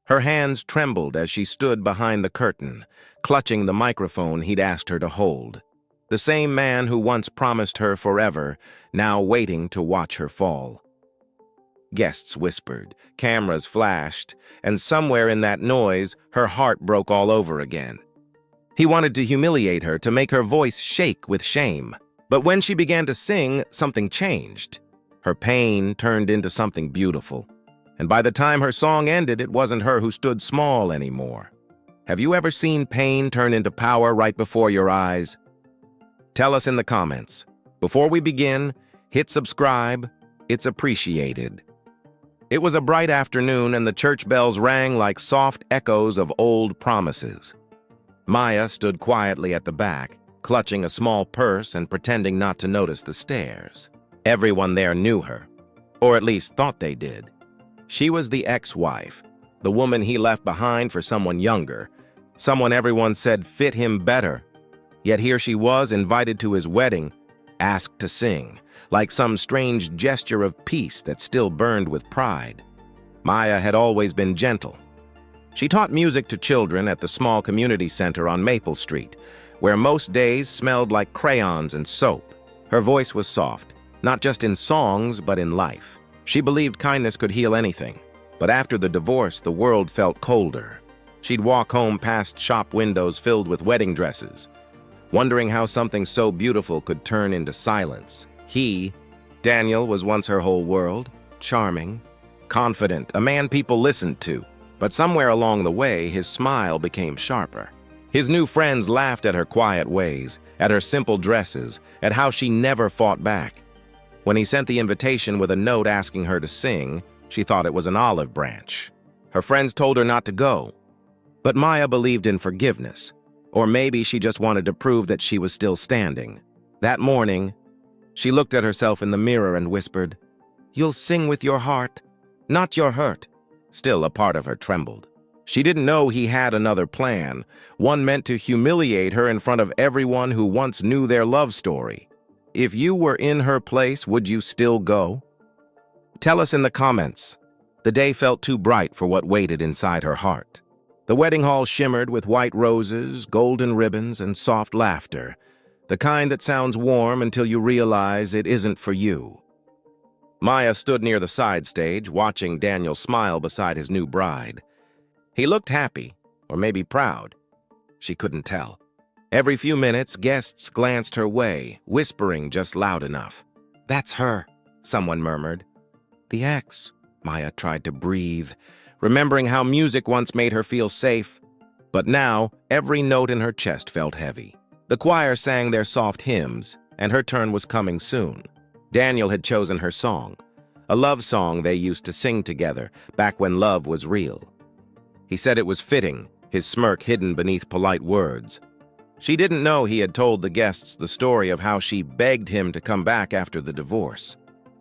Her hands trembled as she stood behind the curtain, clutching the microphone he'd asked her to hold. The same man who once promised her forever, now waiting to watch her fall. Guests whispered, cameras flashed, and somewhere in that noise, her heart broke all over again. He wanted to humiliate her, to make her voice shake with shame. But when she began to sing, something changed. Her pain turned into something beautiful. And by the time her song ended, it wasn't her who stood small anymore. Have you ever seen pain turn into power right before your eyes? Tell us in the comments. Before we begin, hit subscribe. It's appreciated. It was a bright afternoon and the church bells rang like soft echoes of old promises. Maya stood quietly at the back, clutching a small purse and pretending not to notice the stares. Everyone there knew her, or at least thought they did. She was the ex-wife, the woman he left behind for someone younger, someone everyone said fit him better. Yet here she was, invited to his wedding, asked to sing, like some strange gesture of peace that still burned with pride. Maya had always been gentle. She taught music to children at the small community center on Maple Street, where most days smelled like crayons and soap. Her voice was soft, not just in songs, but in life. She believed kindness could heal anything. But after the divorce, the world felt colder. She'd walk home past shop windows filled with wedding dresses, wondering how something so beautiful could turn into silence. Daniel, was once her whole world, charming, confident, a man people listened to. But somewhere along the way, his smile became sharper. His new friends laughed at her quiet ways, at her simple dresses, at how she never fought back. When he sent the invitation with a note asking her to sing, she thought it was an olive branch. Her friends told her not to go. But Maya believed in forgiveness. Or maybe she just wanted to prove that she was still standing. That morning, she looked at herself in the mirror and whispered, "You'll sing with your heart, not your hurt." Still, a part of her trembled. She didn't know he had another plan, one meant to humiliate her in front of everyone who once knew their love story. If you were in her place, would you still go? Tell us in the comments. The day felt too bright for what waited inside her heart. The wedding hall shimmered with white roses, golden ribbons, and soft laughter, the kind that sounds warm until you realize it isn't for you. Maya stood near the side stage, watching Daniel smile beside his new bride. He looked happy, or maybe proud. She couldn't tell. Every few minutes, guests glanced her way, whispering just loud enough. "That's her," someone murmured. "The ex," Maya tried to breathe, remembering how music once made her feel safe. But now, every note in her chest felt heavy. The choir sang their soft hymns, and her turn was coming soon. Daniel had chosen her song, a love song they used to sing together, back when love was real. He said it was fitting, his smirk hidden beneath polite words. She didn't know he had told the guests the story of how she begged him to come back after the divorce.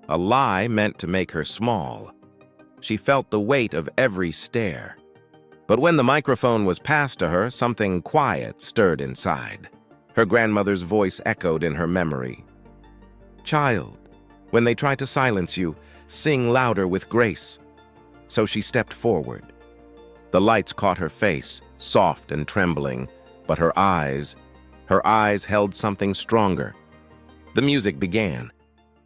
A lie meant to make her small. She felt the weight of every stare. But when the microphone was passed to her, something quiet stirred inside. Her grandmother's voice echoed in her memory. "Child, when they try to silence you, sing louder with grace." So she stepped forward. The lights caught her face, soft and trembling, but her eyes held something stronger. The music began.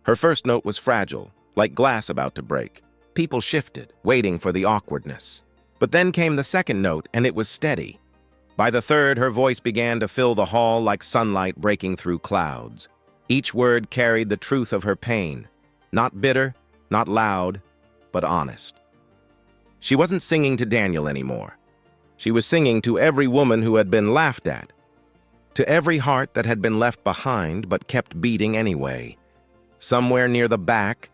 Her first note was fragile, like glass about to break. People shifted, waiting for the awkwardness. But then came the second note, and it was steady. By the third, her voice began to fill the hall like sunlight breaking through clouds. Each word carried the truth of her pain. Not bitter, not loud, but honest. She wasn't singing to Daniel anymore. She was singing to every woman who had been laughed at, to every heart that had been left behind but kept beating anyway. Somewhere near the back,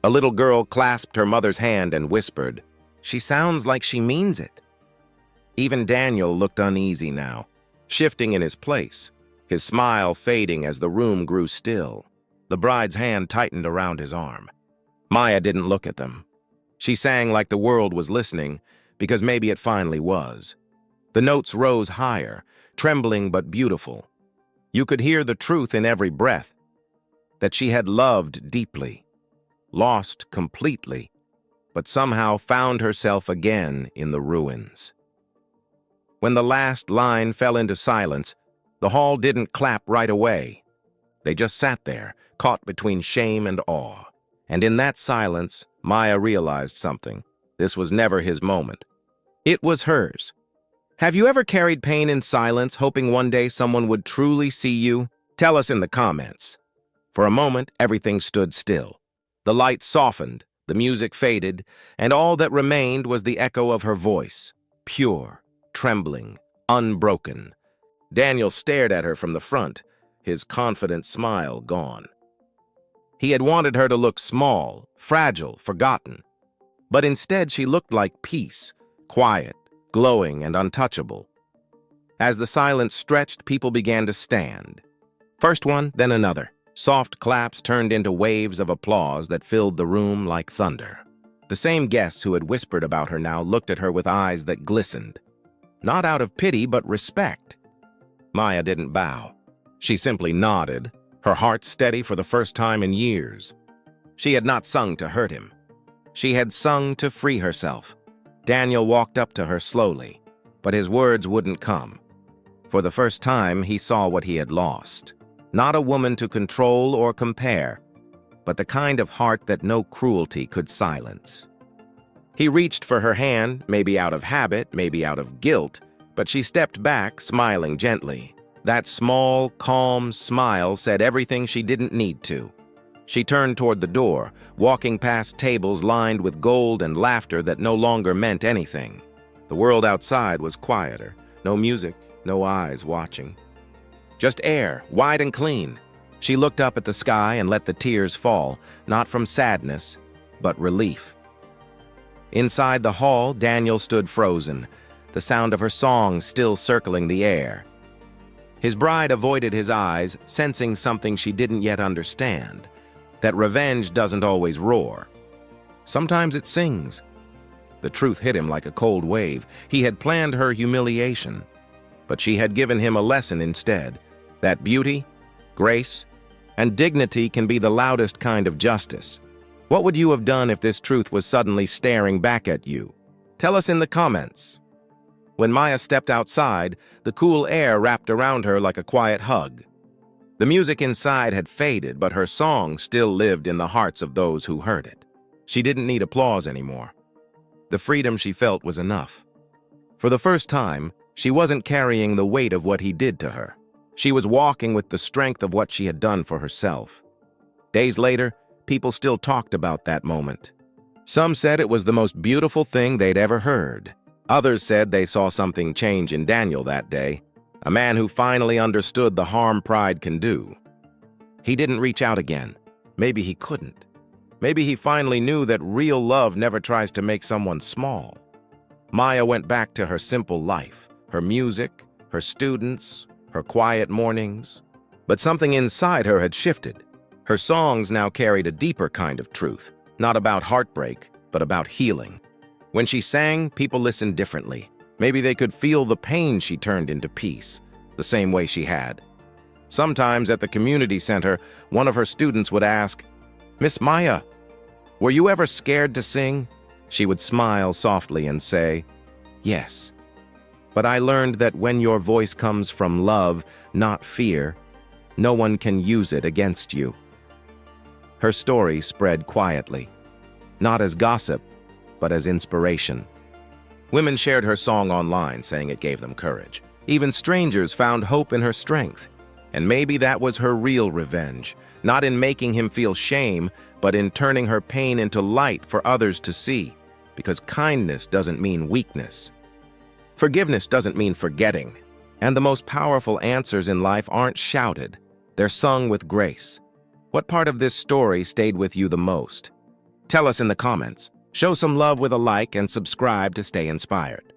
a little girl clasped her mother's hand and whispered, "She sounds like she means it." Even Daniel looked uneasy now, shifting in his place, his smile fading as the room grew still. The bride's hand tightened around his arm. Maya didn't look at them. She sang like the world was listening, because maybe it finally was. The notes rose higher, trembling but beautiful. You could hear the truth in every breath, that she had loved deeply, lost completely, but somehow found herself again in the ruins. When the last line fell into silence, the hall didn't clap right away. They just sat there, caught between shame and awe. And in that silence, Maya realized something. This was never his moment. It was hers. Have you ever carried pain in silence, hoping one day someone would truly see you? Tell us in the comments. For a moment, everything stood still. The light softened, the music faded, and all that remained was the echo of her voice, pure, trembling, unbroken. Daniel stared at her from the front, his confident smile gone. He had wanted her to look small, fragile, forgotten. But instead she looked like peace, quiet, glowing, and untouchable. As the silence stretched, people began to stand. First one, then another. Soft claps turned into waves of applause that filled the room like thunder. The same guests who had whispered about her now looked at her with eyes that glistened. Not out of pity, but respect. Maya didn't bow. She simply nodded, her heart steady for the first time in years. She had not sung to hurt him. She had sung to free herself. Daniel walked up to her slowly, but his words wouldn't come. For the first time, he saw what he had lost. Not a woman to control or compare, but the kind of heart that no cruelty could silence. He reached for her hand, maybe out of habit, maybe out of guilt, but she stepped back, smiling gently. That small, calm smile said everything she didn't need to. She turned toward the door, walking past tables lined with gold and laughter that no longer meant anything. The world outside was quieter. No music, no eyes watching. Just air, wide and clean. She looked up at the sky and let the tears fall, not from sadness, but relief. Inside the hall, Daniel stood frozen, the sound of her song still circling the air. His bride avoided his eyes, sensing something she didn't yet understand, that revenge doesn't always roar. Sometimes it sings. The truth hit him like a cold wave. He had planned her humiliation, but she had given him a lesson instead, that beauty, grace, and dignity can be the loudest kind of justice. What would you have done if this truth was suddenly staring back at you? Tell us in the comments. When Maya stepped outside, the cool air wrapped around her like a quiet hug. The music inside had faded, but her song still lived in the hearts of those who heard it. She didn't need applause anymore. The freedom she felt was enough. For the first time, she wasn't carrying the weight of what he did to her. She was walking with the strength of what she had done for herself. Days later, people still talked about that moment. Some said it was the most beautiful thing they'd ever heard. Others said they saw something change in Daniel that day, a man who finally understood the harm pride can do. He didn't reach out again. Maybe he couldn't. Maybe he finally knew that real love never tries to make someone small. Maya went back to her simple life, her music, her students, her quiet mornings. But something inside her had shifted. Her songs now carried a deeper kind of truth, not about heartbreak, but about healing. When she sang, people listened differently. Maybe they could feel the pain she turned into peace, the same way she had. Sometimes at the community center, one of her students would ask, "Miss Maya, were you ever scared to sing?" She would smile softly and say, "Yes. But I learned that when your voice comes from love, not fear, no one can use it against you." Her story spread quietly, not as gossip, but as inspiration. Women shared her song online, saying it gave them courage. Even strangers found hope in her strength. And maybe that was her real revenge, not in making him feel shame, but in turning her pain into light for others to see. Because kindness doesn't mean weakness. Forgiveness doesn't mean forgetting. And the most powerful answers in life aren't shouted. They're sung with grace. What part of this story stayed with you the most? Tell us in the comments. Show some love with a like and subscribe to stay inspired.